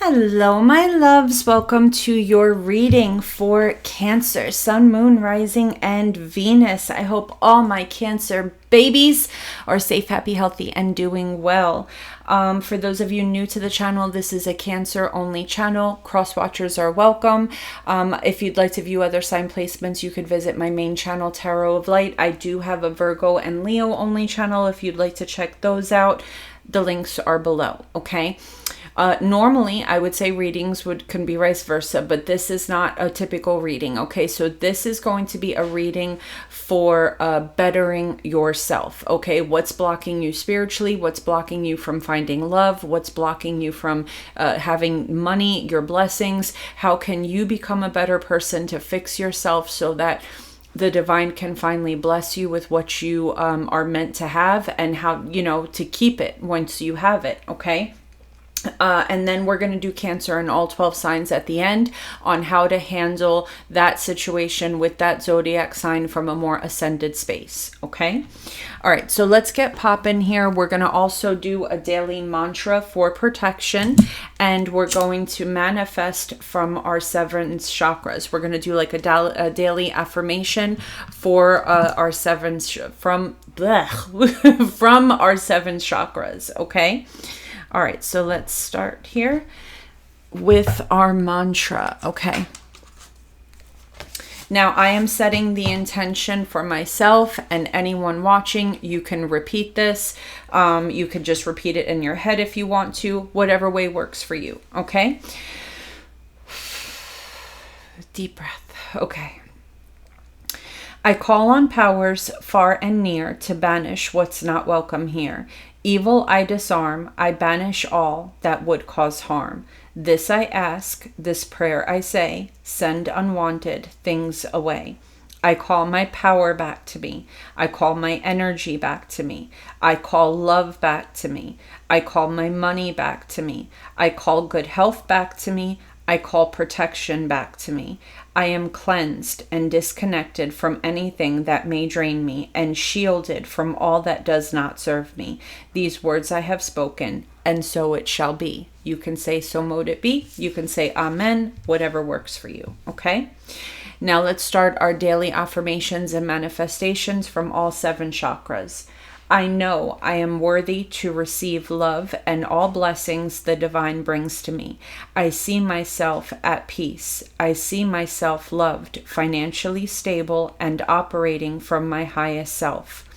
Hello, my loves. Welcome to your reading for Cancer, Sun, Moon, Rising, and Venus. I hope all my Cancer babies are safe, happy, healthy, and doing well. For those of you new to the channel, this is a Cancer-only channel. Cross-watchers are welcome. If you'd like to view other sign placements, you could visit my main channel, Tarot of Light. I do have a Virgo and Leo-only channel if you'd like to check those out. The links are below, okay? Normally, I would say readings can be vice versa, but this is not a typical reading, okay? So this is going to be a reading for bettering yourself, okay? What's blocking you spiritually? What's blocking you from finding love? What's blocking you from having money, your blessings? How can you become a better person to fix yourself so that the divine can finally bless you with what you are meant to have, and how, to keep it once you have it, okay? And then we're going to do Cancer and all 12 signs at the end on how to handle that situation with that zodiac sign from a more ascended space. Okay. All right. So let's get popping here. We're going to also do a daily mantra for protection, and we're going to manifest from our seven chakras. We're going to do like a daily affirmation for our from our seven chakras. Okay. All right, so let's start here with our mantra, okay? Now, I am setting the intention for myself, and anyone watching, you can repeat this. You could just repeat it in your head if you want to, whatever way works for you, okay? Deep breath, okay. I call on powers far and near to banish what's not welcome here. Evil I disarm, I banish all that would cause harm. This I ask, this prayer I say, send unwanted things away. I call my power back to me. I call my energy back to me. I call love back to me. I call my money back to me. I call good health back to me. I call protection back to me. I am cleansed and disconnected from anything that may drain me, and shielded from all that does not serve me. These words I have spoken, and so it shall be. You can say, so mote it be. You can say, amen, whatever works for you, okay? Now let's start our daily affirmations and manifestations from all seven chakras. I know I am worthy to receive love and all blessings the divine brings to me. I see myself at peace. I see myself loved, financially stable, and operating from my highest self.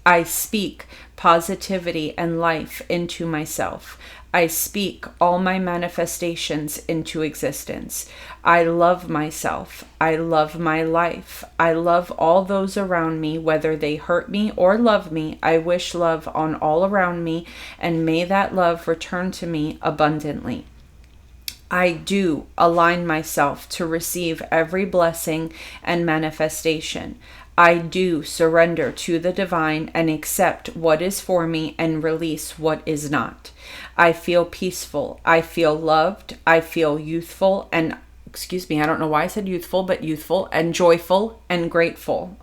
I speak positivity and life into myself. I speak all my manifestations into existence. I love myself. I love my life. I love all those around me, whether they hurt me or love me. I wish love on all around me, and may that love return to me abundantly. I do align myself to receive every blessing and manifestation. I do surrender to the divine and accept what is for me and release what is not. I feel peaceful. I feel loved. I feel youthful and, I don't know why I said youthful, but youthful and joyful and grateful.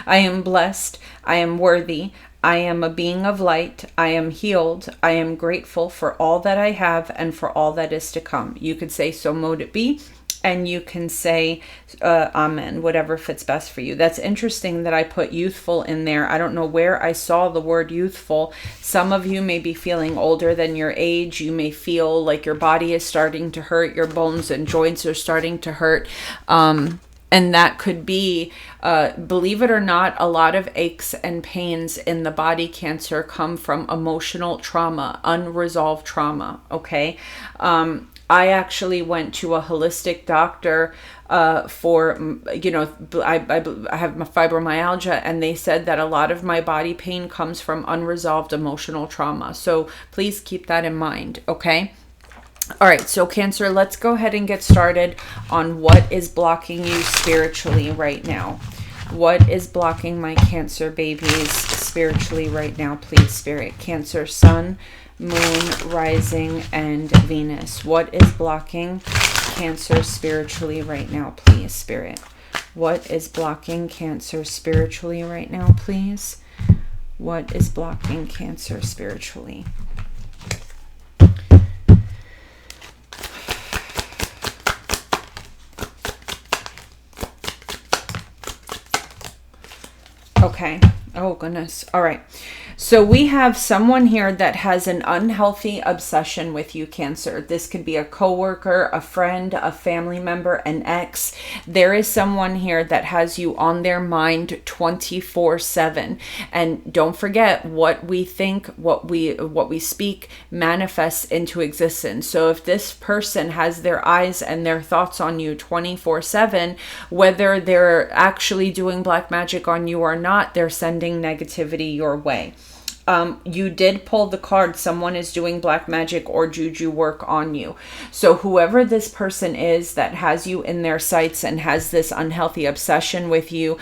I am blessed. I am worthy. I am a being of light. I am healed. I am grateful for all that I have and for all that is to come. You could say, so mote it be. And you can say, amen, whatever fits best for you. That's interesting that I put youthful in there. I don't know where I saw the word youthful. Some of you may be feeling older than your age. You may feel like your body is starting to hurt. Your bones and joints are starting to hurt. And that could be, believe it or not, a lot of aches and pains in the body, Cancer, come from emotional trauma, unresolved trauma, okay? I actually went to a holistic doctor for, I have fibromyalgia, and they said that a lot of my body pain comes from unresolved emotional trauma. So please keep that in mind, okay? All right, so Cancer, let's go ahead and get started on what is blocking you spiritually right now. What is blocking my Cancer babies spiritually right now, please, Spirit? Cancer, Sun, Moon, Rising, and Venus. What is blocking Cancer spiritually right now, please, Spirit? What is blocking Cancer spiritually right now, please? What is blocking Cancer spiritually? Okay. Oh, goodness. All right. So we have someone here that has an unhealthy obsession with you, Cancer. This could be a coworker, a friend, a family member, an ex. There is someone here that has you on their mind 24/7. And don't forget, what we think, what we speak manifests into existence. So if this person has their eyes and their thoughts on you 24/7, whether they're actually doing black magic on you or not, they're sending negativity your way. You did pull the card, someone is doing black magic or juju work on you. So whoever this person is that has you in their sights and has this unhealthy obsession with you,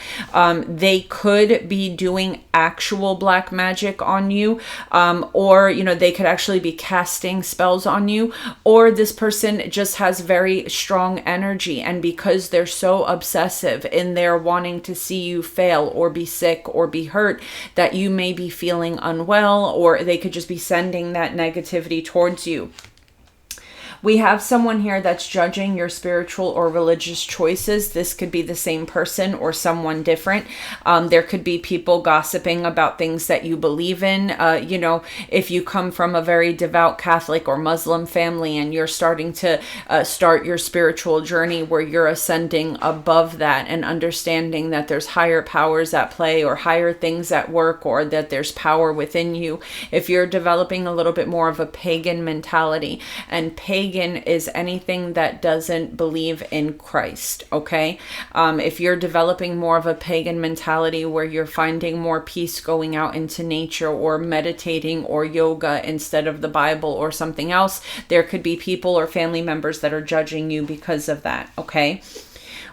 they could be doing actual black magic on you, or, they could actually be casting spells on you, or this person just has very strong energy. And because they're so obsessive in their wanting to see you fail or be sick or be hurt, that you may be feeling unwell, or they could just be sending that negativity towards you. We have someone here that's judging your spiritual or religious choices. This could be the same person or someone different. There could be people gossiping about things that you believe in. If you come from a very devout Catholic or Muslim family and you're starting to start your spiritual journey where you're ascending above that and understanding that there's higher powers at play or higher things at work, or that there's power within you. If you're developing a little bit more of a pagan mentality, and pagan is anything that doesn't believe in Christ, okay? If you're developing more of a pagan mentality where you're finding more peace going out into nature or meditating or yoga instead of the Bible or something else, there could be people or family members that are judging you because of that, okay?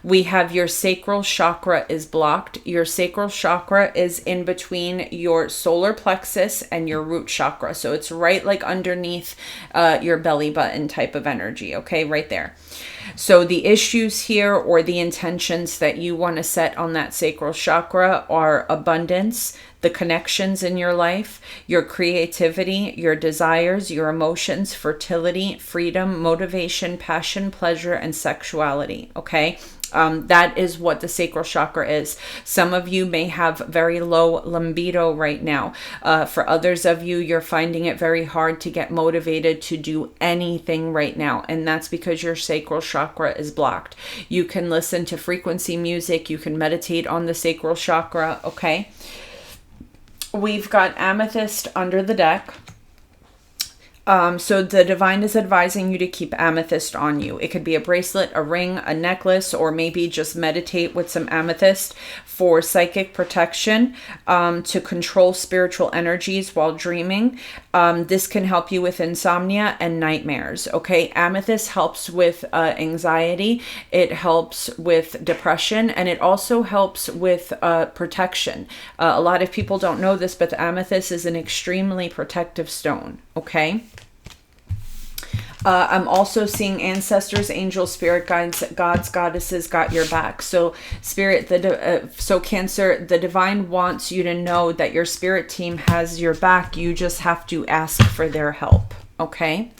We have your sacral chakra is blocked. Your sacral chakra is in between your solar plexus and your root chakra. So it's right like underneath your belly button type of energy, okay? Right there. So the issues here or the intentions that you want to set on that sacral chakra are abundance, the connections in your life, your creativity, your desires, your emotions, fertility, freedom, motivation, passion, pleasure, and sexuality, okay? That is what the sacral chakra is. Some of you may have very low libido right now. For others of you, you're finding it very hard to get motivated to do anything right now. And that's because your sacral chakra is blocked. You can listen to frequency music. You can meditate on the sacral chakra. Okay. We've got amethyst under the deck. So the divine is advising you to keep amethyst on you. It could be a bracelet, a ring, a necklace, or maybe just meditate with some amethyst for psychic protection, to control spiritual energies while dreaming. This can help you with insomnia and nightmares. Okay, amethyst helps with anxiety. It helps with depression, and it also helps with protection. A lot of people don't know this, but the amethyst is an extremely protective stone. Okay. I'm also seeing ancestors, angels, spirit guides, gods, goddesses got your back. So spirit, so Cancer, the divine wants you to know that your spirit team has your back. You just have to ask for their help. Okay.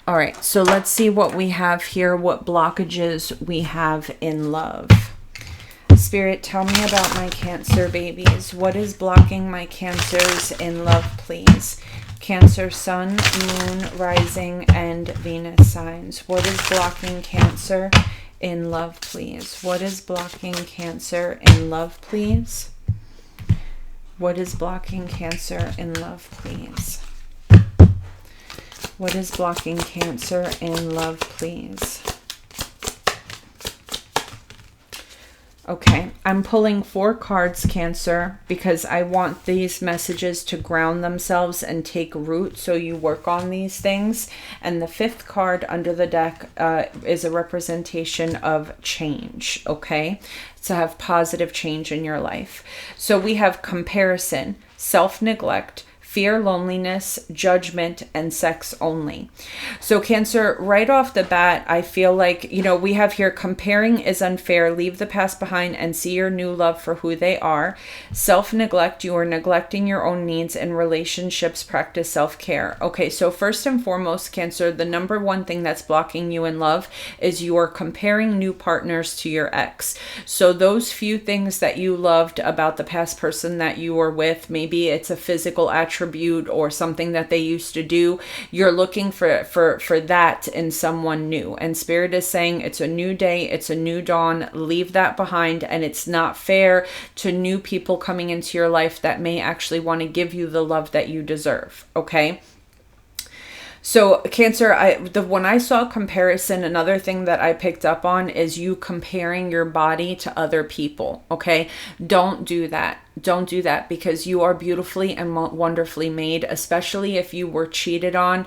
All right. So let's see what we have here. What blockages we have in love. Spirit, tell me about my Cancer babies. What is blocking my Cancers in love, please? Cancer, Sun, Moon, Rising, and Venus signs. What is blocking Cancer in love, please? What is blocking Cancer in love, please? What is blocking Cancer in love, please? What is blocking Cancer in love, please? Okay, I'm pulling 4 cards, Cancer, because I want these messages to ground themselves and take root so you work on these things. And the 5th card under the deck is a representation of change, okay? To have positive change in your life. So we have comparison, self-neglect, fear, loneliness, judgment, and sex only. So Cancer, right off the bat, I feel like, we have here comparing is unfair. Leave the past behind and see your new love for who they are. Self-neglect, you are neglecting your own needs, and relationships, practice self-care. Okay, so first and foremost, Cancer, the number one thing that's blocking you in love is you are comparing new partners to your ex. So those few things that you loved about the past person that you were with, maybe it's a physical attribute or something that they used to do, you're looking for that in someone new. And Spirit is saying it's a new day, it's a new dawn, leave that behind. And it's not fair to new people coming into your life that may actually want to give you the love that you deserve. Okay. So Cancer, when I saw comparison, another thing that I picked up on is you comparing your body to other people. Okay. Don't do that. Don't do that, because you are beautifully and wonderfully made, especially if you were cheated on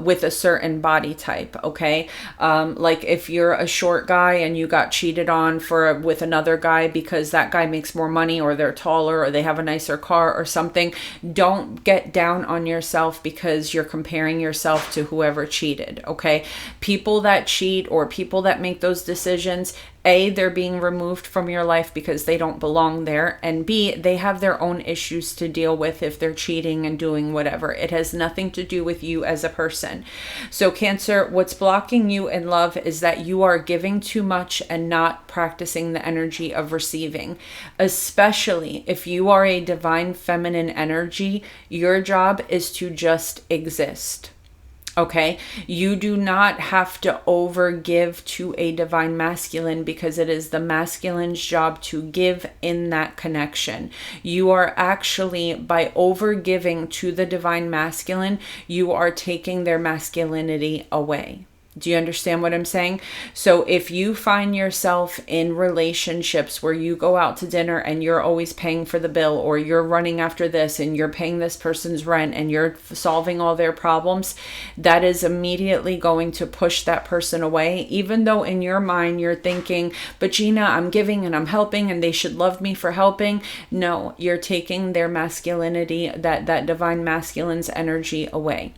with a certain body type. Okay. Like if you're a short guy and you got cheated on with another guy because that guy makes more money, or they're taller, or they have a nicer car or something, don't get down on yourself because you're comparing yourself to whoever cheated. Okay. People that cheat or people that make those decisions, A, they're being removed from your life because they don't belong there. And B, they have their own issues to deal with if they're cheating and doing whatever. It has nothing to do with you as a person. So Cancer, what's blocking you in love is that you are giving too much and not practicing the energy of receiving. Especially if you are a divine feminine energy, your job is to just exist. Okay, you do not have to overgive to a divine masculine, because it is the masculine's job to give in that connection. You are actually, by overgiving to the divine masculine, you are taking their masculinity away. Do you understand what I'm saying? So if you find yourself in relationships where you go out to dinner and you're always paying for the bill, or you're running after this and you're paying this person's rent and you're solving all their problems, that is immediately going to push that person away. Even though in your mind you're thinking, but Gina, I'm giving and I'm helping and they should love me for helping. No, you're taking their masculinity, that divine masculine's energy away.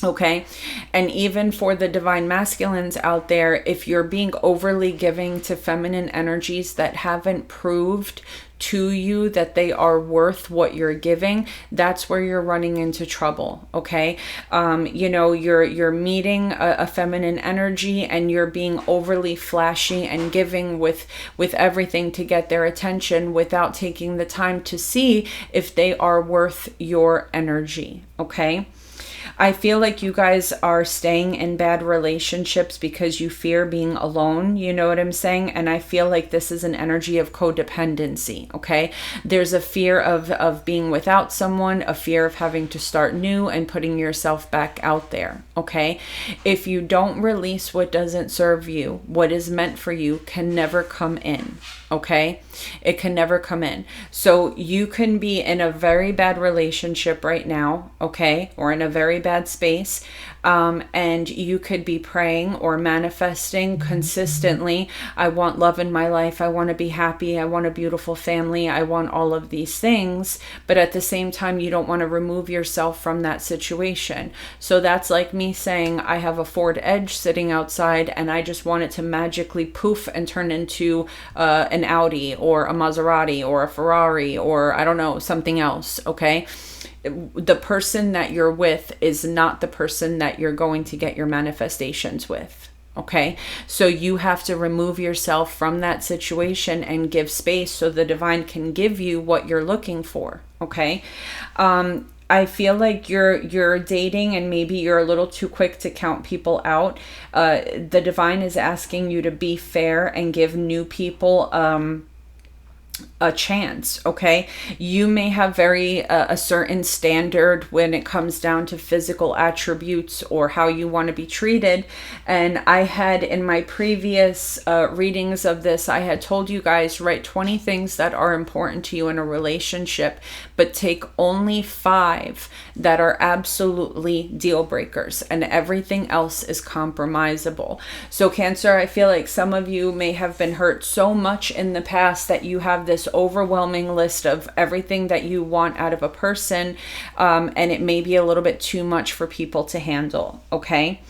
Okay. And even for the divine masculines out there, if you're being overly giving to feminine energies that haven't proved to you that they are worth what you're giving, that's where you're running into trouble. Okay. You're meeting a feminine energy and you're being overly flashy and giving with everything to get their attention without taking the time to see if they are worth your energy. Okay. I feel like you guys are staying in bad relationships because you fear being alone. You know what I'm saying? And I feel like this is an energy of codependency. Okay. There's a fear of being without someone, a fear of having to start new and putting yourself back out there. Okay. If you don't release what doesn't serve you, what is meant for you can never come in. Okay. It can never come in. So you can be in a very bad relationship right now. Okay. Or in a very bad space. And you could be praying or manifesting consistently. I want love in my life. I want to be happy. I want a beautiful family. I want all of these things. But at the same time, you don't want to remove yourself from that situation. So that's like me saying, I have a Ford Edge sitting outside and I just want it to magically poof and turn into an Audi or a Maserati or a Ferrari or I don't know, something else. Okay. The person that you're with is not the person that you're going to get your manifestations with. Okay. So you have to remove yourself from that situation and give space so the divine give you what you're looking for. Okay. I feel like you're dating and maybe you're a little too quick to count people out. The divine is asking you to be fair and give new people, a chance. Okay. You may have a certain standard when it comes down to physical attributes or how you want to be treated. And I had in my previous readings of this, I had told you guys, write 20 things that are important to you in a relationship, but take only 5 that are absolutely deal breakers and everything else is compromisable. So Cancer, I feel like some of you may have been hurt so much in the past that you have this overwhelming list of everything that you want out of a person, and it may be a little bit too much for people to handle, okay?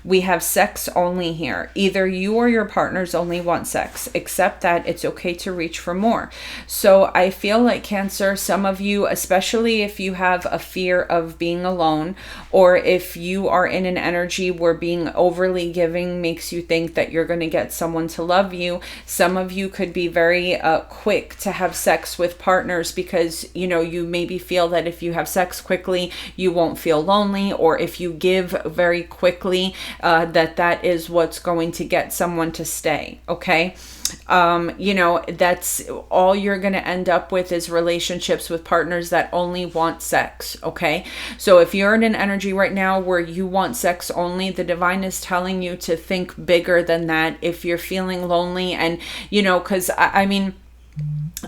We have sex only here. Either you or your partners only want sex, except that it's okay to reach for more. So I feel like Cancer, some of you, especially if you have a fear of being alone, or if you are in an energy where being overly giving makes you think that you're going to get someone to love you, some of you could be very quick to have sex with partners because, you know, you maybe feel that if you have sex quickly, you won't feel lonely, or if you give very quickly, that is what's going to get someone to stay, okay? You know, that's all you're going to end up with is relationships with partners that only want sex, okay? So if you're in an energy right now where you want sex only, the divine is telling you to think bigger than that. If you're feeling lonely and, you know, because I mean,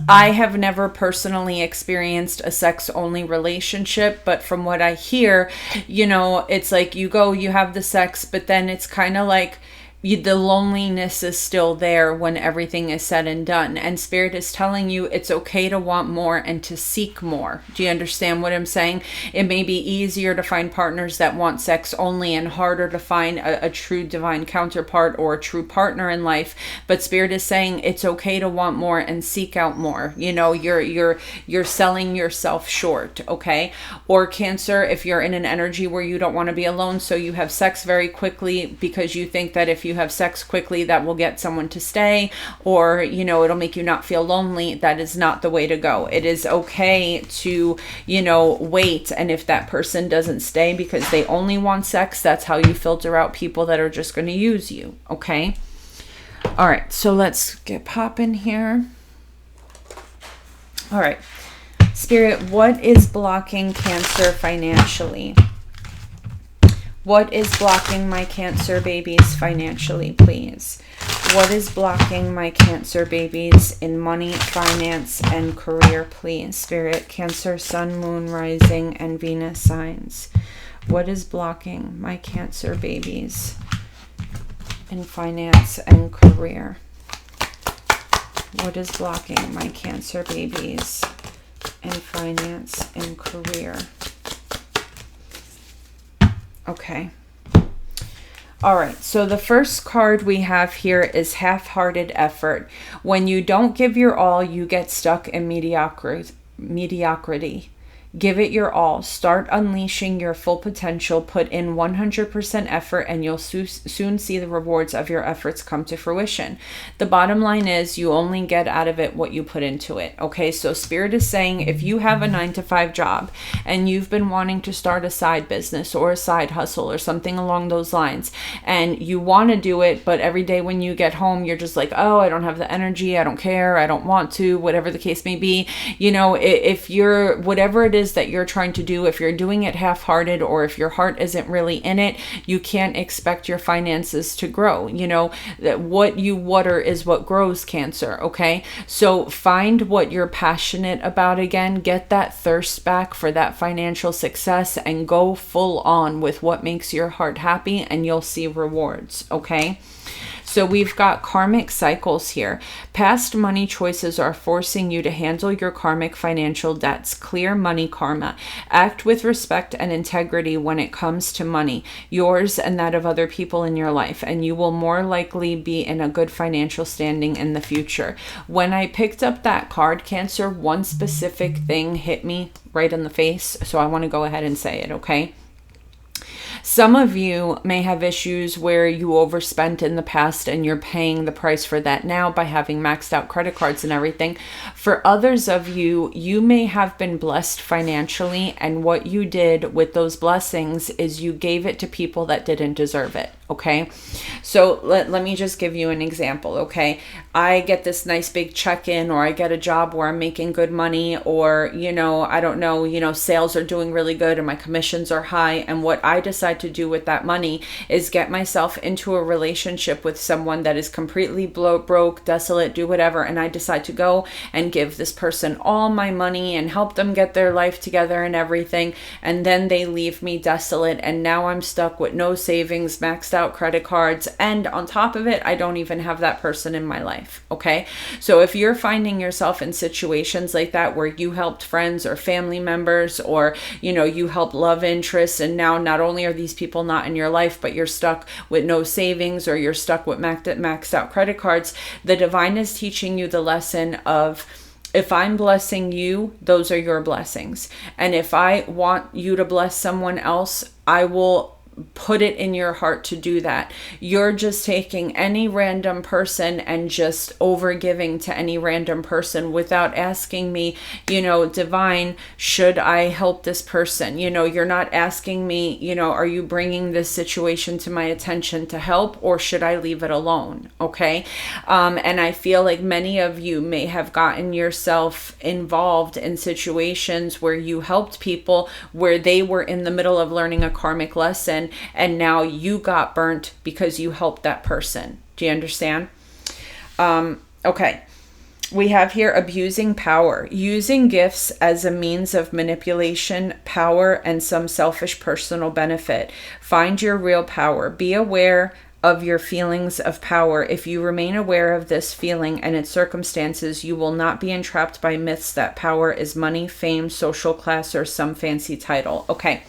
I have never personally experienced a sex-only relationship, but from what I hear, you know, it's like you have the sex, but then it's kind of like the loneliness is still there when everything is said and done. And Spirit is telling you it's okay to want more and to seek more. Do you understand what I'm saying? It may be easier to find partners that want sex only and harder to find a true divine counterpart or a true partner in life. But Spirit is saying it's okay to want more and seek out more. You know, you're selling yourself short, okay? Or Cancer, if you're in an energy where you don't want to be alone, so you have sex very quickly because you think that if you have sex quickly that will get someone to stay, or, you know, it'll make you not feel lonely. That is not the way to go. It is okay to, you know, wait, and if that person doesn't stay because they only want sex, that's how you filter out people that are just going to use you, okay? All right, so let's get popping here. All right, Spirit, what is blocking Cancer financially? What is blocking my Cancer babies financially, please? What is blocking my Cancer babies in money, finance, and career, please? Spirit, Cancer, Sun, Moon, Rising, and Venus signs. What is blocking my Cancer babies in finance and career? What is blocking my Cancer babies in finance and career? Okay. All right. So the first card we have here is half-hearted effort. When you don't give your all, you get stuck in mediocrity. Give it your all. Start unleashing your full potential. Put in 100% effort and you'll soon see the rewards of your efforts come to fruition. The bottom line is you only get out of it what you put into it. Okay, so Spirit is saying if you have a 9-to-5 job and you've been wanting to start a side business or a side hustle or something along those lines, and you want to do it, but every day when you get home, you're just like, oh, I don't have the energy, I don't care, I don't want to, whatever the case may be. You know, if you're, whatever it is that you're trying to do, if you're doing it half-hearted or if your heart isn't really in it, you can't expect your finances to grow. You know, that what you water is what grows, Cancer, okay? So find what you're passionate about again, get that thirst back for that financial success and go full on with what makes your heart happy and you'll see rewards, okay? So we've got karmic cycles here. Past money choices are forcing you to handle your karmic financial debts. Clear money karma. Act with respect and integrity when it comes to money, yours and that of other people in your life, and you will more likely be in a good financial standing in the future. When I picked up that card, Cancer, one specific thing hit me right in the face, so I want to go ahead and say it, okay? Some of you may have issues where you overspent in the past and you're paying the price for that now by having maxed out credit cards and everything. For others of you, you may have been blessed financially, and what you did with those blessings is you gave it to people that didn't deserve it. Okay, so let me just give you an example. Okay, I get this nice big check-in, or I get a job where I'm making good money, or, you know, I don't know, you know, sales are doing really good and my commissions are high. And what I decide decide to do with that money is get myself into a relationship with someone that is completely broke, desolate, do whatever, and I decide to go and give this person all my money and help them get their life together and everything, and then they leave me desolate, and now I'm stuck with no savings, maxed out credit cards, and on top of it, I don't even have that person in my life, okay? So if you're finding yourself in situations like that where you helped friends or family members, or you helped love interests, and now not only are these people not in your life, but you're stuck with no savings, or you're stuck with maxed out credit cards, the divine is teaching you the lesson of, if I'm blessing you, those are your blessings. And if I want you to bless someone else, I will put it in your heart to do that. You're just taking any random person and just over giving to any random person without asking me, divine, should I help this person? You're not asking me, are you bringing this situation to my attention to help, or should I leave it alone? Okay. And I feel like many of you may have gotten yourself involved in situations where you helped people where they were in the middle of learning a karmic lesson, and now you got burnt because you helped that person. Do you understand? Okay. We have here abusing power, using gifts as a means of manipulation, power, and some selfish personal benefit. Find your real power. Be aware of your feelings of power. If you remain aware of this feeling and its circumstances, you will not be entrapped by myths that power is money, fame, social class, or some fancy title. Okay.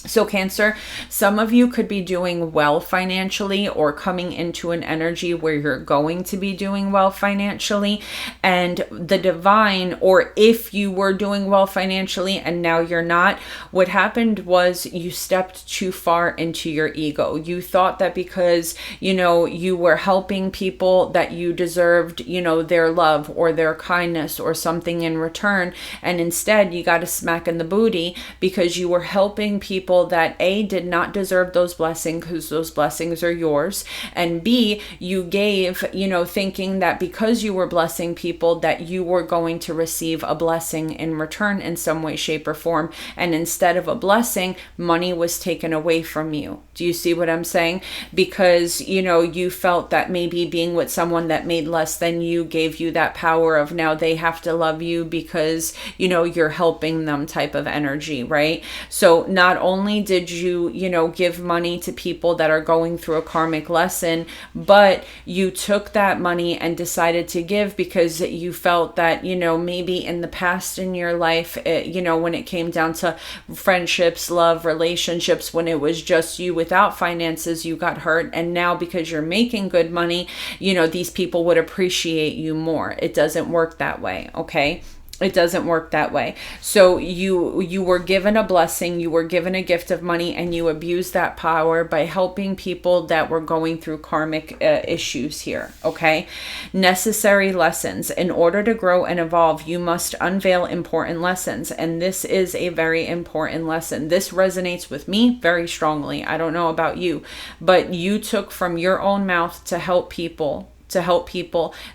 So Cancer, some of you could be doing well financially, or coming into an energy where you're going to be doing well financially, and the divine, or if you were doing well financially and now you're not, what happened was you stepped too far into your ego. You thought that because, you were helping people that you deserved, their love or their kindness or something in return. And instead you got a smack in the booty because you were helping people that A, did not deserve those blessings, because those blessings are yours, and B, you gave, thinking that because you were blessing people that you were going to receive a blessing in return in some way, shape, or form, and instead of a blessing, money was taken away from you. Do you see what I'm saying? Because, you felt that maybe being with someone that made less than you gave you that power of now they have to love you because, you're helping them type of energy, right? So not only did you, give money to people that are going through a karmic lesson, but you took that money and decided to give because you felt that, maybe in the past in your life, when it came down to friendships, love, relationships, when it was just you without finances, you got hurt. And now because you're making good money, these people would appreciate you more. It doesn't work that way. Okay. It doesn't work that way. So you were given a blessing, you were given a gift of money, and you abused that power by helping people that were going through karmic issues here, okay? Necessary lessons. In order to grow and evolve, you must unveil important lessons, and this is a very important lesson. This resonates with me very strongly. I don't know about you, but you took from your own mouth to help people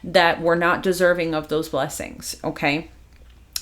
that were not deserving of those blessings, okay?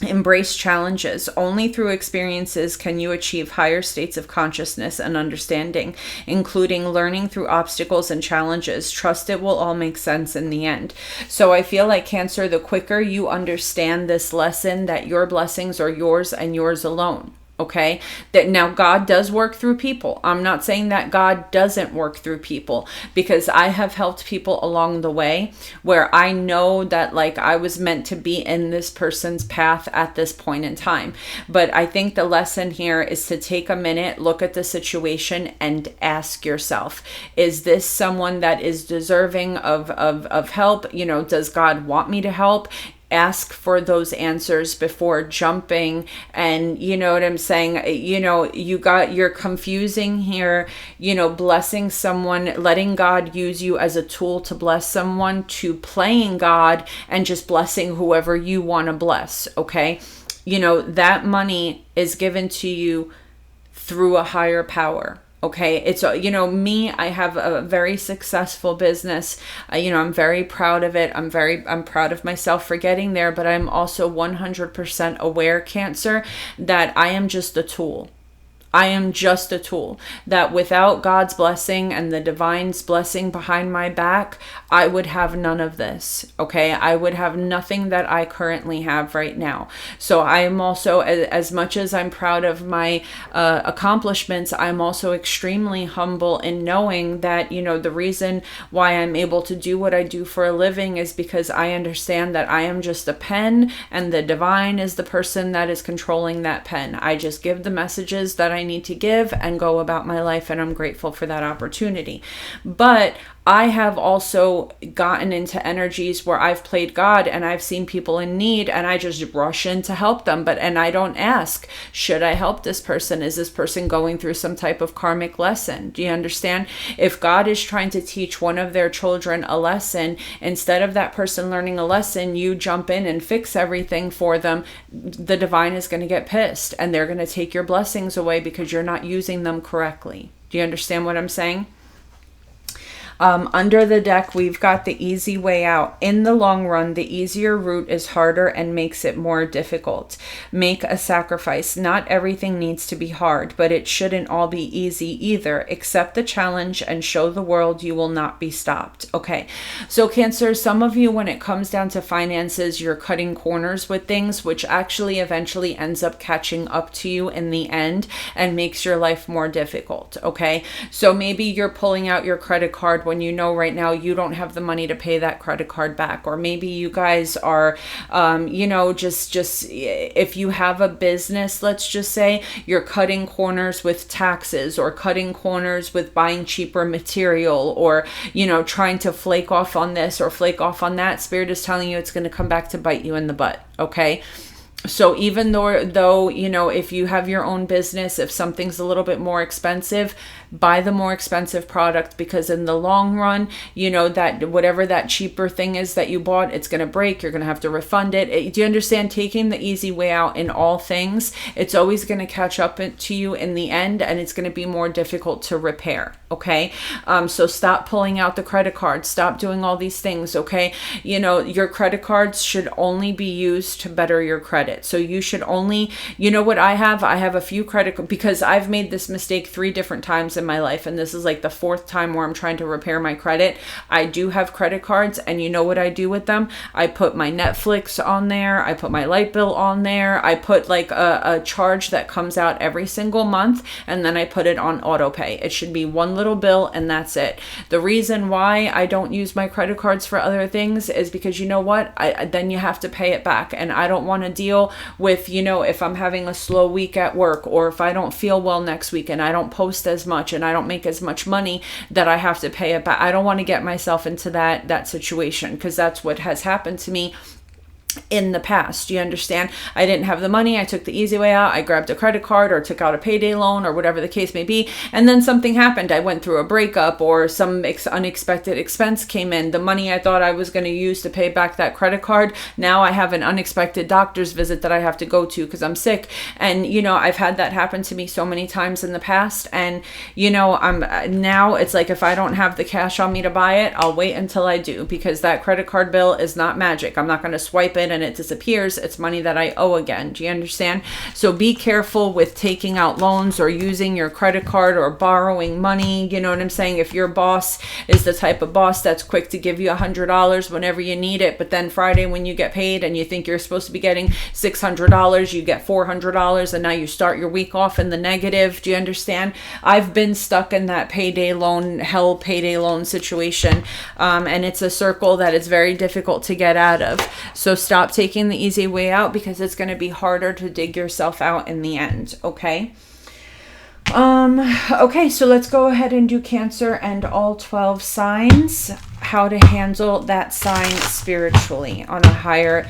Embrace challenges. Only through experiences can you achieve higher states of consciousness and understanding, including learning through obstacles and challenges. Trust it will all make sense in the end. So I feel like Cancer, the quicker you understand this lesson that your blessings are yours and yours alone. Okay, that now God does work through people. I'm not saying that God doesn't work through people, because I have helped people along the way where I know that like I was meant to be in this person's path at this point in time. But I think the lesson here is to take a minute, look at the situation, and ask yourself, is this someone that is deserving of help? Does God want me to help? Ask for those answers before jumping. And you know what I'm saying? You're confusing here, blessing someone, letting God use you as a tool to bless someone, to playing God and just blessing whoever you want to bless. Okay. That money is given to you through a higher power. Okay. It's, me, I have a very successful business. I'm very proud of it. I'm proud of myself for getting there, but I'm also 100% aware, Cancer, that I am just a tool. I am just a tool. That without God's blessing and the divine's blessing behind my back, I would have none of this. Okay. I would have nothing that I currently have right now. So I am also, as much as I'm proud of my accomplishments, I'm also extremely humble in knowing that, the reason why I'm able to do what I do for a living is because I understand that I am just a pen and the divine is the person that is controlling that pen. I just give the messages that I need to give and go about my life, and I'm grateful for that opportunity. But I have also gotten into energies where I've played God and I've seen people in need and I just rush in to help them. And I don't ask, should I help this person? Is this person going through some type of karmic lesson? Do you understand? If God is trying to teach one of their children a lesson, instead of that person learning a lesson, you jump in and fix everything for them, the divine is going to get pissed and they're going to take your blessings away because you're not using them correctly. Do you understand what I'm saying? Under the deck, we've got the easy way out. In the long run, the easier route is harder and makes it more difficult. Make a sacrifice. Not everything needs to be hard, but it shouldn't all be easy either. Accept the challenge and show the world you will not be stopped. Okay, so Cancer, some of you, when it comes down to finances, you're cutting corners with things, which actually eventually ends up catching up to you in the end and makes your life more difficult. Okay, so maybe you're pulling out your credit card when you know right now you don't have the money to pay that credit card back. Or maybe you guys are, just if you have a business, let's just say you're cutting corners with taxes or cutting corners with buying cheaper material or, trying to flake off on this or flake off on that. Spirit is telling you it's going to come back to bite you in the butt. Okay. So even though, if you have your own business, if something's a little bit more expensive, buy the more expensive product, because in the long run, that whatever that cheaper thing is that you bought, it's going to break. You're going to have to refund it. Do you understand? Taking the easy way out in all things, it's always going to catch up to you in the end, and it's going to be more difficult to repair. Okay. So stop pulling out the credit card. Stop doing all these things. Okay. Your credit cards should only be used to better your credit. So you should only, what I have a few credit, because I've made this mistake 3 different times in my life. And this is like the 4th time where I'm trying to repair my credit. I do have credit cards, and you know what I do with them? I put my Netflix on there. I put my light bill on there. I put like a charge that comes out every single month. And then I put it on auto pay. It should be one little bill and that's it. The reason why I don't use my credit cards for other things is because you know what? Then you have to pay it back. And I don't want to deal with, if I'm having a slow week at work, or if I don't feel well next week and I don't post as much and I don't make as much money, that I have to pay it back. I don't want to get myself into that situation, because that's what has happened to me in the past. You understand? I didn't have the money. I took the easy way out. I grabbed a credit card or took out a payday loan or whatever the case may be. And then something happened. I went through a breakup or some unexpected expense came in. The money I thought I was going to use to pay back that credit card, now I have an unexpected doctor's visit that I have to go to because I'm sick. And, I've had that happen to me so many times in the past. And, now it's like, if I don't have the cash on me to buy it, I'll wait until I do, because that credit card bill is not magic. I'm not going to swipe it and it disappears. It's money that I owe again. Do you understand? So be careful with taking out loans or using your credit card or borrowing money. You know what I'm saying? If your boss is the type of boss that's quick to give you $100 whenever you need it, but then Friday when you get paid and you think you're supposed to be getting $600, you get $400, and now you start your week off in the negative. Do you understand? I've been stuck in that payday loan situation. And it's a circle that is very difficult to get out of. So stop taking the easy way out, because it's going to be harder to dig yourself out in the end. Okay. Okay, so let's go ahead and do Cancer and all 12 signs, how to handle that sign spiritually on a higher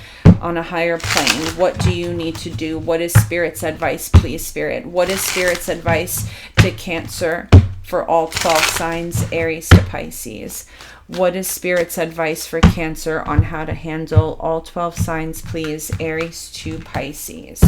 plane. What do you need to do? What is Spirit's advice, please, Spirit? What is Spirit's advice to Cancer for all 12 signs, Aries to Pisces? What is Spirit's advice for Cancer on how to handle all 12 signs, please, Aries to Pisces?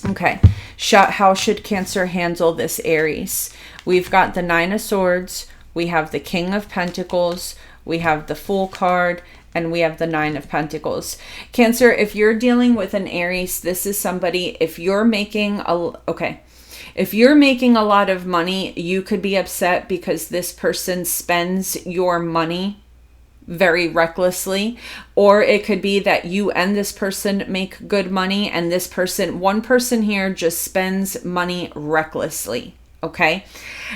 Okay, how should Cancer handle this, Aries? We've got the 9 of Swords, we have the King of Pentacles, we have the Fool card, and we have the 9 of Pentacles. Cancer, if you're dealing with an Aries, this is somebody, if you're making If you're making a lot of money, you could be upset because this person spends your money very recklessly, or it could be that you and this person make good money and one person here just spends money recklessly. Okay.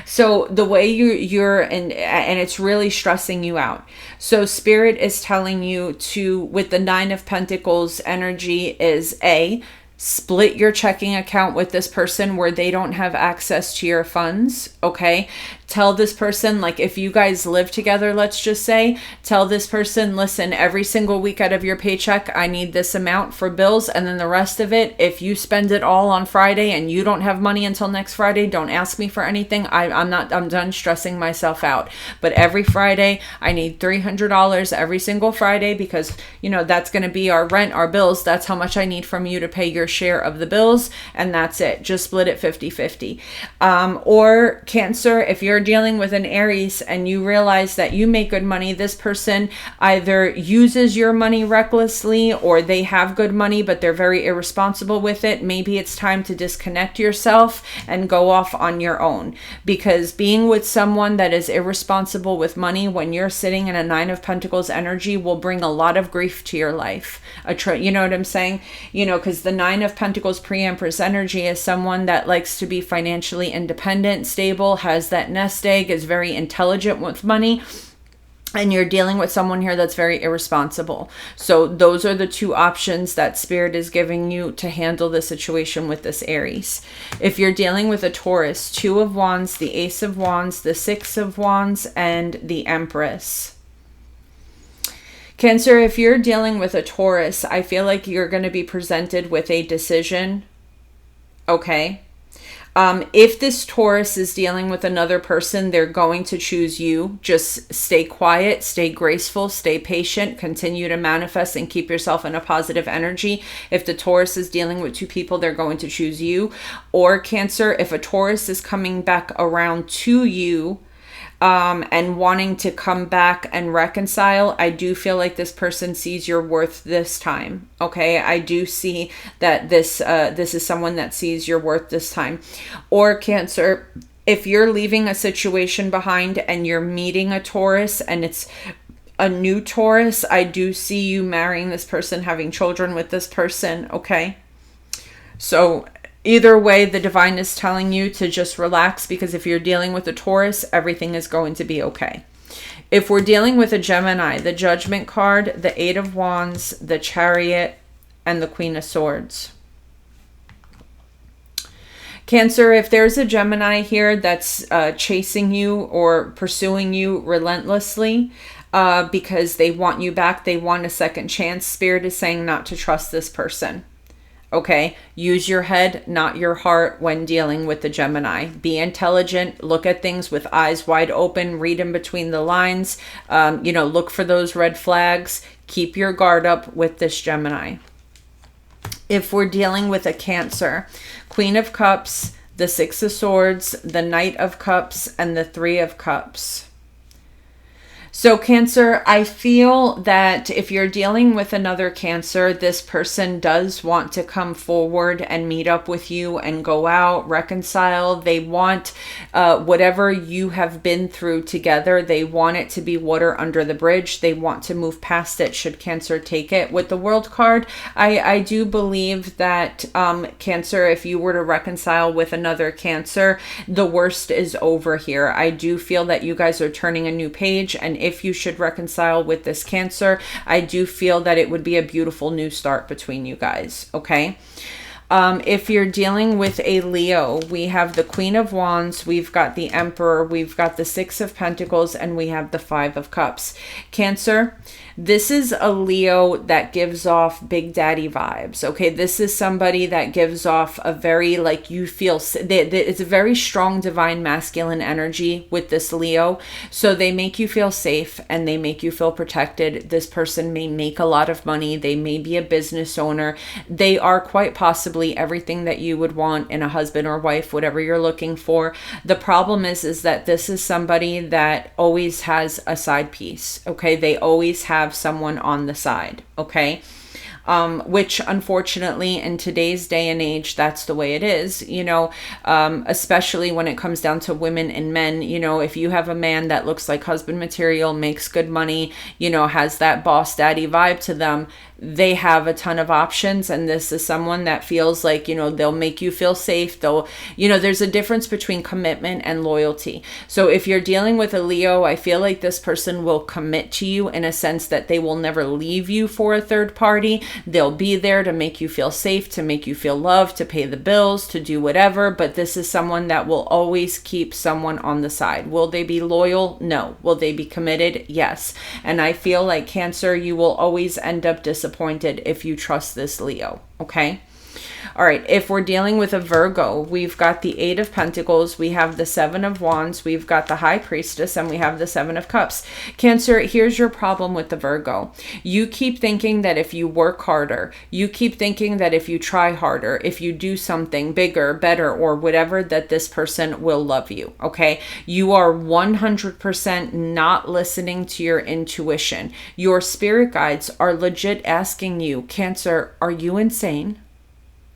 So the way you're and it's really stressing you out. So Spirit is telling you to, with the 9 of Pentacles energy, is split your checking account with this person where they don't have access to your funds. Okay. Tell this person, like if you guys live together, let's just say, tell this person, listen, every single week out of your paycheck, I need this amount for bills. And then the rest of it, if you spend it all on Friday and you don't have money until next Friday, don't ask me for anything. I'm done stressing myself out. But every Friday, I need $300 every single Friday because, that's going to be our rent, our bills. That's how much I need from you to pay your share of the bills. And that's it. Just split it 50-50. Or Cancer, if you're dealing with an Aries and you realize that you make good money, this person either uses your money recklessly or they have good money, but they're very irresponsible with it. Maybe it's time to disconnect yourself and go off on your own, because being with someone that is irresponsible with money when you're sitting in a 9 of Pentacles energy will bring a lot of grief to your life. You know what I'm saying? Because the 9 of Pentacles pre-Empress energy is someone that likes to be financially independent, stable, has that nest egg, is very intelligent with money, and you're dealing with someone here that's very irresponsible. So those are the 2 options that Spirit is giving you to handle the situation with this Aries. If you're dealing with a Taurus, 2 of Wands, the Ace of Wands, the 6 of Wands, and the Empress. Cancer, if you're dealing with a Taurus, I feel like you're going to be presented with a decision. Okay. If this Taurus is dealing with another person, they're going to choose you. Just stay quiet, stay graceful, stay patient, continue to manifest and keep yourself in a positive energy. If the Taurus is dealing with 2 people, they're going to choose you. Or Cancer, if a Taurus is coming back around to you, and wanting to come back and reconcile, I do feel like this person sees your worth this time. Okay, I do see that this is someone that sees your worth this time. Or Cancer, if you're leaving a situation behind and you're meeting a Taurus and it's a new Taurus, I do see you marrying this person, having children with this person. Okay, so either way, the divine is telling you to just relax, because if you're dealing with a Taurus, everything is going to be okay. If we're dealing with a Gemini, the Judgment card, the 8 of Wands, the Chariot, and the Queen of Swords. Cancer, if there's a Gemini here that's chasing you or pursuing you relentlessly because they want you back, they want a second chance, Spirit is saying not to trust this person. Okay, use your head, not your heart when dealing with the Gemini. Be intelligent, look at things with eyes wide open, read in between the lines, look for those red flags, keep your guard up with this Gemini. If we're dealing with a Cancer, Queen of Cups, the 6 of Swords, the Knight of Cups, and the 3 of Cups. So Cancer, I feel that if you're dealing with another Cancer, this person does want to come forward and meet up with you and go out, reconcile. They want whatever you have been through together. They want it to be water under the bridge. They want to move past it should Cancer take it. With the World card, I do believe that Cancer, if you were to reconcile with another Cancer, the worst is over here. I do feel that you guys are turning a new page, and if you should reconcile with this Cancer, I do feel that it would be a beautiful new start between you guys. Okay. If you're dealing with a Leo, we have the Queen of Wands, we've got the Emperor, we've got the 6 of Pentacles, and we have the 5 of Cups. Cancer, this is a Leo that gives off Big Daddy vibes. Okay, this is somebody that gives off a very, like, you feel, it's a very strong divine masculine energy with this Leo. So they make you feel safe and they make you feel protected. This person may make a lot of money. They may be a business owner. They are quite possibly everything that you would want in a husband or wife, whatever you're looking for. The problem is that this is somebody that always has a side piece. Okay, they always have someone on the side. Okay. which unfortunately in today's day and age, that's the way it is, especially when it comes down to women and men. If you have a man that looks like husband material, makes good money, has that boss daddy vibe to them, they have a ton of options. And this is someone that feels like, they'll make you feel safe. There's a difference between commitment and loyalty. So if you're dealing with a Leo, I feel like this person will commit to you in a sense that they will never leave you for a third party. They'll be there to make you feel safe, to make you feel loved, to pay the bills, to do whatever. But this is someone that will always keep someone on the side. Will they be loyal? No. Will they be committed? Yes. And I feel like Cancer, you will always end up disappointed if you trust this Leo. Okay. All right, if we're dealing with a Virgo, we've got the Eight of Pentacles, we have the Seven of Wands, we've got the High Priestess, and we have the Seven of Cups. Cancer, here's your problem with the Virgo. You keep thinking that if you work harder, you keep thinking that if you try harder, if you do something bigger, better, or whatever, that this person will love you, okay? You are 100% not listening to your intuition. Your spirit guides are legit asking you, Cancer, are you insane?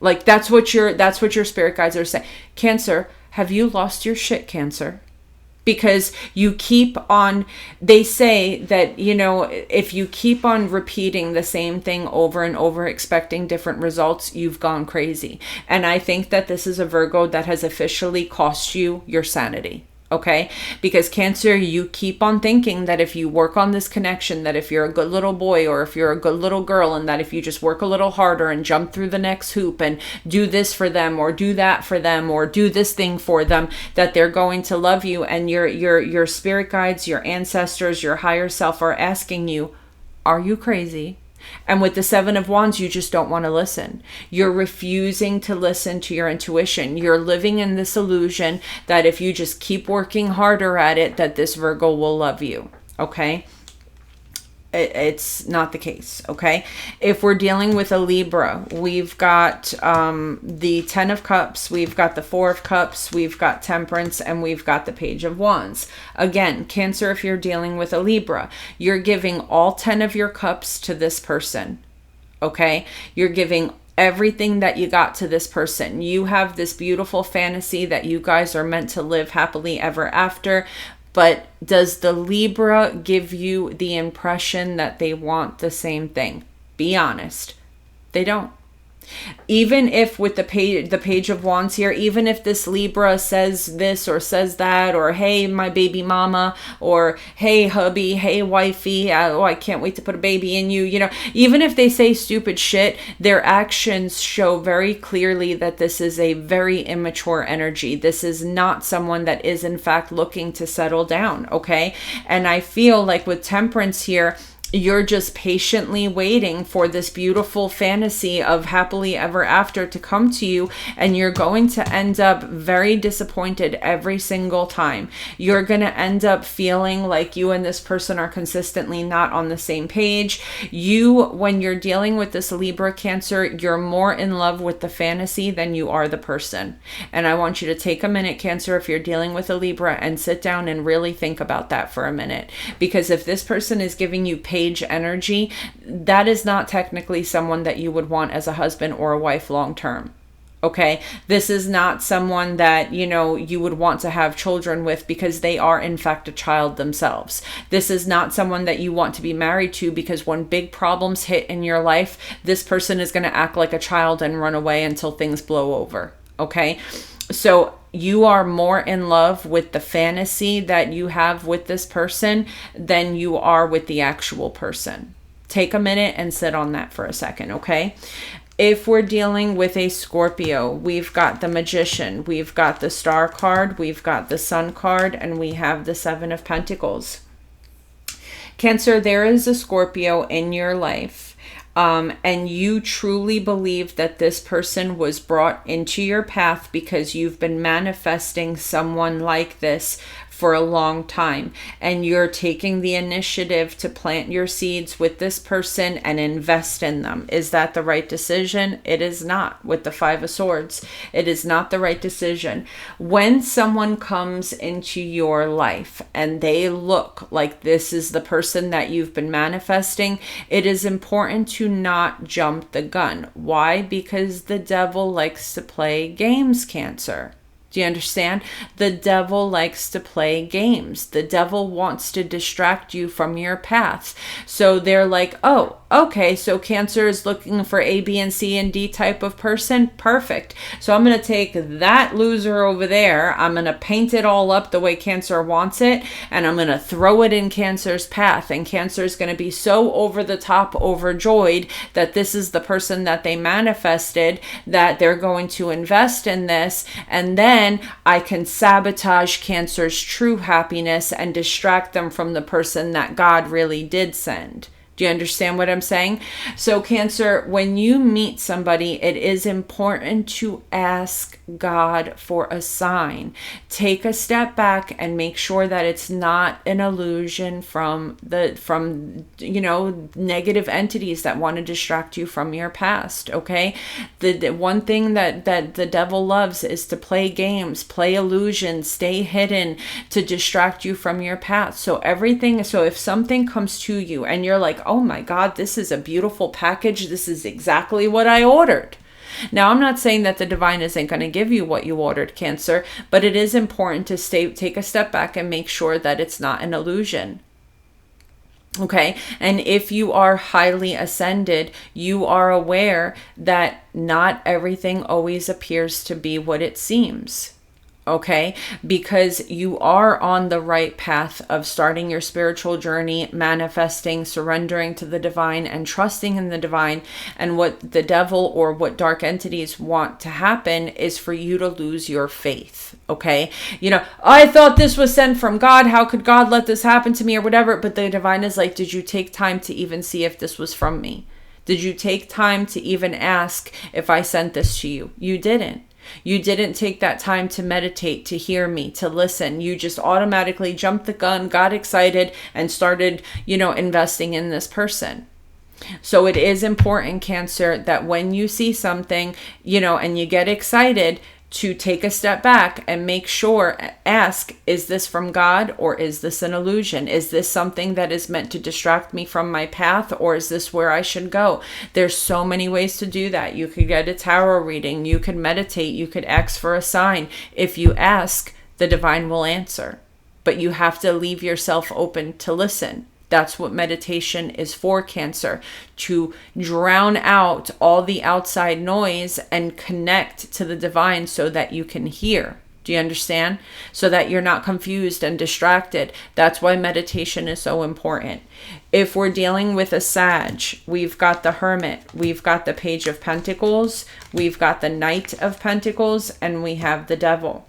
Like that's what your spirit guides are saying. Cancer, have you lost your shit, Cancer? Because you keep on, they say that, if you keep on repeating the same thing over and over, expecting different results, you've gone crazy. And I think that this is a Virgo that has officially cost you your sanity. Okay, because Cancer, you keep on thinking that if you work on this connection, that if you're a good little boy or if you're a good little girl, and that if you just work a little harder and jump through the next hoop and do this for them or do that for them or do this thing for them, that they're going to love you. And your spirit guides, your ancestors, your higher self are asking you, are you crazy? And with the Seven of Wands, you just don't want to listen. You're refusing to listen to your intuition. You're living in this illusion that if you just keep working harder at it, that this Virgo will love you. Okay? It's not the case. Okay? If we're dealing with a Libra, we've got the Ten of Cups, we've got the Four of Cups, we've got Temperance, and we've got the Page of Wands. Again, Cancer, if you're dealing with a Libra, you're giving all 10 of your cups to this person. Okay? You're giving everything that you got to this person. You have this beautiful fantasy that you guys are meant to live happily ever after. But does the Libra give you the impression that they want the same thing? Be honest. They don't. Even if with the page of Wands here, even if this Libra says this or says that, or hey, my baby mama, or hey, hubby, hey, wifey, oh, I can't wait to put a baby in you, even if they say stupid shit, their actions show very clearly that this is a very immature energy. This is not someone that is in fact looking to settle down, okay? And I feel like with Temperance here, you're just patiently waiting for this beautiful fantasy of happily ever after to come to you, and you're going to end up very disappointed every single time. You're going to end up feeling like you and this person are consistently not on the same page. When you're dealing with this Libra, Cancer, you're more in love with the fantasy than you are the person. And I want you to take a minute, Cancer, if you're dealing with a Libra, and sit down and really think about that for a minute. Because if this person is giving you page energy, that is not technically someone that you would want as a husband or a wife long term. Okay, this is not someone that, you would want to have children with, because they are in fact a child themselves. This is not someone that you want to be married to, because when big problems hit in your life, this person is going to act like a child and run away until things blow over. Okay, so you are more in love with the fantasy that you have with this person than you are with the actual person. Take a minute and sit on that for a second, okay? If we're dealing with a Scorpio, we've got the Magician, we've got the Star card, we've got the Sun card, and we have the Seven of Pentacles. Cancer, there is a Scorpio in your life. And you truly believe that this person was brought into your path because you've been manifesting someone like this for a long time, and you're taking the initiative to plant your seeds with this person and invest in them. Is that the right decision? It is not. With the Five of Swords, it is not the right decision. When someone comes into your life and they look like this is the person that you've been manifesting, it is important to not jump the gun. Why? Because the devil likes to play games, Cancer. Do you understand? The devil likes to play games. The devil wants to distract you from your path. So they're like, oh, okay, so Cancer is looking for A, B, and C, and D type of person. Perfect. So I'm going to take that loser over there. I'm going to paint it all up the way Cancer wants it, and I'm going to throw it in Cancer's path. And Cancer is going to be so over the top overjoyed that this is the person that they manifested, that they're going to invest in this. And then I can sabotage Cancer's true happiness and distract them from the person that God really did send. Do you understand what I'm saying? So Cancer, when you meet somebody, it is important to ask God for a sign. Take a step back and make sure that it's not an illusion from negative entities that want to distract you from your past. Okay, the one thing that the devil loves is to play games, play illusions, stay hidden to distract you from your past. So if something comes to you and you're like, oh my God, this is a beautiful package, this is exactly what I ordered. Now, I'm not saying that the divine isn't going to give you what you ordered, Cancer, but it is important to take a step back and make sure that it's not an illusion. Okay, and if you are highly ascended, you are aware that not everything always appears to be what it seems. Okay, because you are on the right path of starting your spiritual journey, manifesting, surrendering to the divine, and trusting in the divine. And what the devil or what dark entities want to happen is for you to lose your faith. Okay, I thought this was sent from God. How could God let this happen to me, or whatever? But the divine is like, did you take time to even see if this was from me? Did you take time to even ask if I sent this to you? You didn't. You didn't take that time to meditate, to hear me, to listen. You just automatically jumped the gun, got excited, and started, investing in this person. So it is important, Cancer, that when you see something, and you get excited, to take a step back and make sure, ask, is this from God or is this an illusion? Is this something that is meant to distract me from my path, or is this where I should go? There's so many ways to do that. You could get a tarot reading, you could meditate, you could ask for a sign. If you ask, the divine will answer, but you have to leave yourself open to listen. That's what meditation is for, Cancer, to drown out all the outside noise and connect to the divine so that you can hear. Do you understand? So that you're not confused and distracted. That's why meditation is so important. If we're dealing with a Sag, we've got the Hermit, we've got the Page of Pentacles, we've got the Knight of Pentacles, and we have the Devil.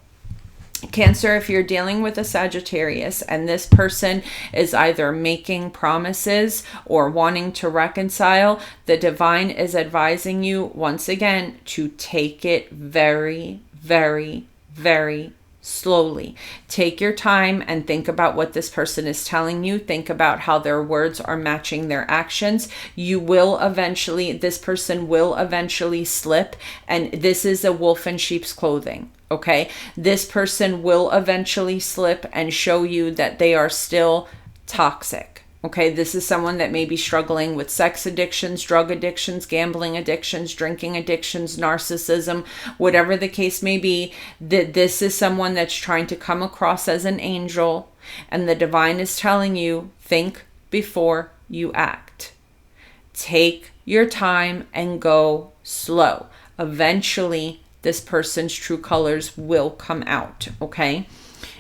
Cancer, if you're dealing with a Sagittarius and this person is either making promises or wanting to reconcile, the divine is advising you once again to take it very, very, very slowly. Take your time and think about what this person is telling you. Think about how their words are matching their actions. This person will eventually slip, and this is a wolf in sheep's clothing. Okay, this person will eventually slip and show you that they are still toxic. Okay, this is someone that may be struggling with sex addictions, drug addictions, gambling addictions, drinking addictions, narcissism, whatever the case may be. This is someone that's trying to come across as an angel, and the divine is telling you, think before you act. Take your time and go slow. Eventually, this person's true colors will come out, okay?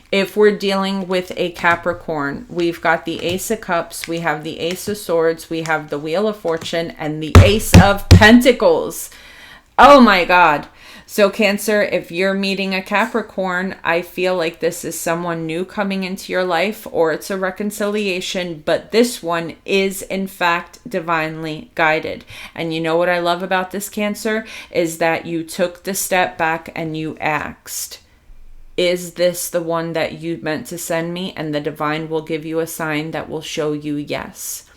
If we're dealing with a Capricorn, we've got the Ace of Cups, we have the Ace of Swords, we have the Wheel of Fortune, and the Ace of Pentacles. Oh my God. So Cancer, if you're meeting a Capricorn, I feel like this is someone new coming into your life, or it's a reconciliation, but this one is in fact divinely guided. And you know what I love about this, Cancer, is that you took the step back and you asked. Is this the one that you meant to send me? And the divine will give you a sign that will show you yes.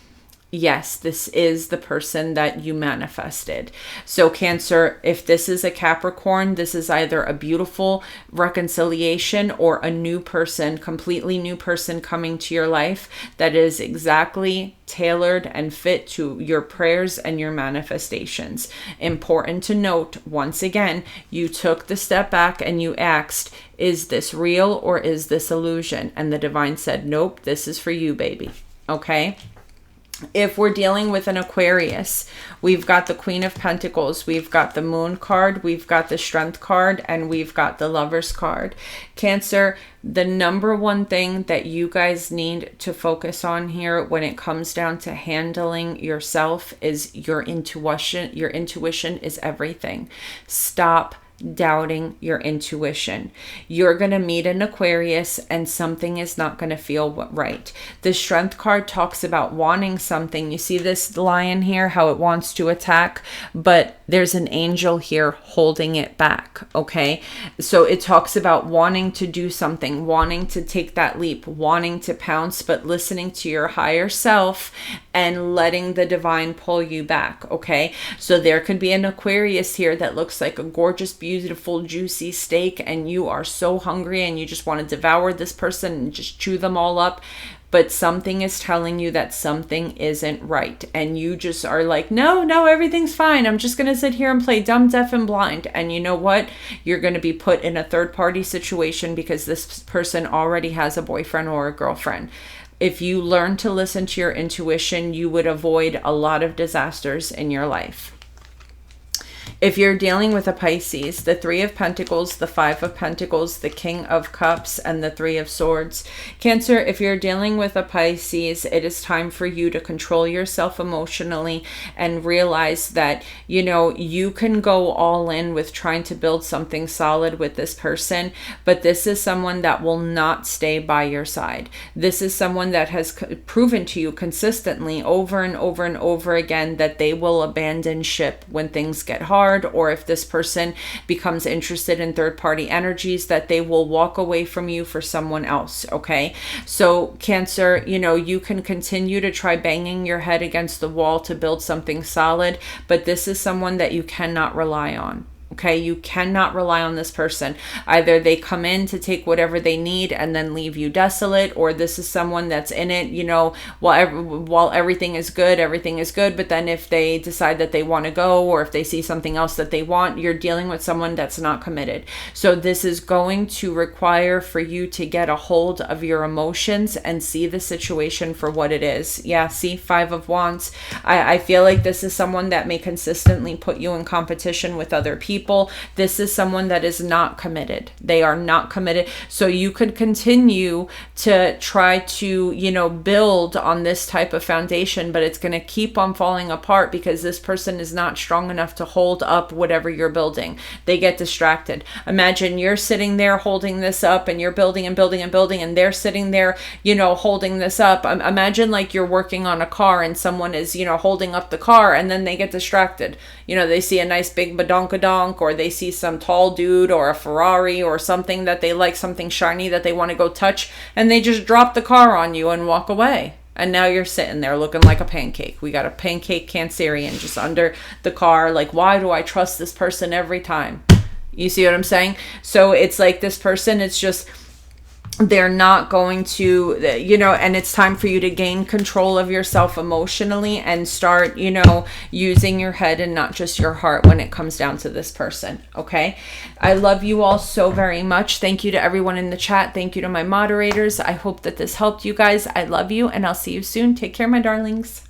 Yes, this is the person that you manifested. So Cancer, if this is a Capricorn, this is either a beautiful reconciliation or a new person, completely new person coming to your life that is exactly tailored and fit to your prayers and your manifestations. Important to note, once again, you took the step back and you asked, is this real or is this illusion? And the divine said, nope, this is for you, baby. Okay? If we're dealing with an Aquarius, we've got the Queen of Pentacles, we've got the Moon card, we've got the Strength card, and we've got the Lovers card. Cancer, the number one thing that you guys need to focus on here when it comes down to handling yourself is your intuition. Your intuition is everything. Stop doubting your intuition. You're going to meet an Aquarius and something is not going to feel right. The Strength card talks about wanting something. You see this lion here, how it wants to attack, but there's an angel here holding it back. Okay. So it talks about wanting to do something, wanting to take that leap, wanting to pounce, but listening to your higher self and letting the divine pull you back. Okay. So there could be an Aquarius here that looks like a gorgeous, beautiful, juicy steak, and you are so hungry and you just want to devour this person and just chew them all up. But something is telling you that something isn't right. And you just are like, no, everything's fine. I'm just going to sit here and play dumb, deaf, and blind. And you know what? You're going to be put in a third-party situation because this person already has a boyfriend or a girlfriend. If you learn to listen to your intuition, you would avoid a lot of disasters in your life. If you're dealing with a Pisces, the Three of Pentacles, the Five of Pentacles, the King of Cups, and the Three of Swords. Cancer, if you're dealing with a Pisces, it is time for you to control yourself emotionally and realize that, you know, you can go all in with trying to build something solid with this person, but this is someone that will not stay by your side. This is someone that has proven to you consistently over and over and over again that they will abandon ship when things get hard, or if this person becomes interested in third-party energies, that they will walk away from you for someone else. Okay, so Cancer, you know, you can continue to try banging your head against the wall to build something solid, but this is someone that you cannot rely on. Okay, you cannot rely on this person. Either they come in to take whatever they need and then leave you desolate, or this is someone that's in it, you know, while everything is good, but then if they decide that they want to go, or if they see something else that they want, you're dealing with someone that's not committed. So this is going to require for you to get a hold of your emotions and see the situation for what it is. Yeah, see, Five of Wands. I feel like this is someone that may consistently put you in competition with other people. This is someone that is not committed. They are not committed. So you could continue to try to, you know, build on this type of foundation, but it's going to keep on falling apart because this person is not strong enough to hold up whatever you're building. They get distracted. Imagine you're sitting there holding this up and you're building and building and building, and they're sitting there, you know, holding this up. Imagine like you're working on a car and someone is, you know, holding up the car, and then they get distracted. You know, they see a nice big badonkadonk, or they see some tall dude or a Ferrari or something that they like, something shiny that they want to go touch, and they just drop the car on you and walk away. And now you're sitting there looking like a pancake. We got a pancake Cancerian just under the car. Like, why do I trust this person every time? You see what I'm saying? So it's like this person, it's just, they're not going to, you know, and it's time for you to gain control of yourself emotionally and start, you know, using your head and not just your heart when it comes down to this person. Okay. I love you all so very much. Thank you to everyone in the chat. Thank you to my moderators. I hope that this helped you guys. I love you, and I'll see you soon. Take care, my darlings.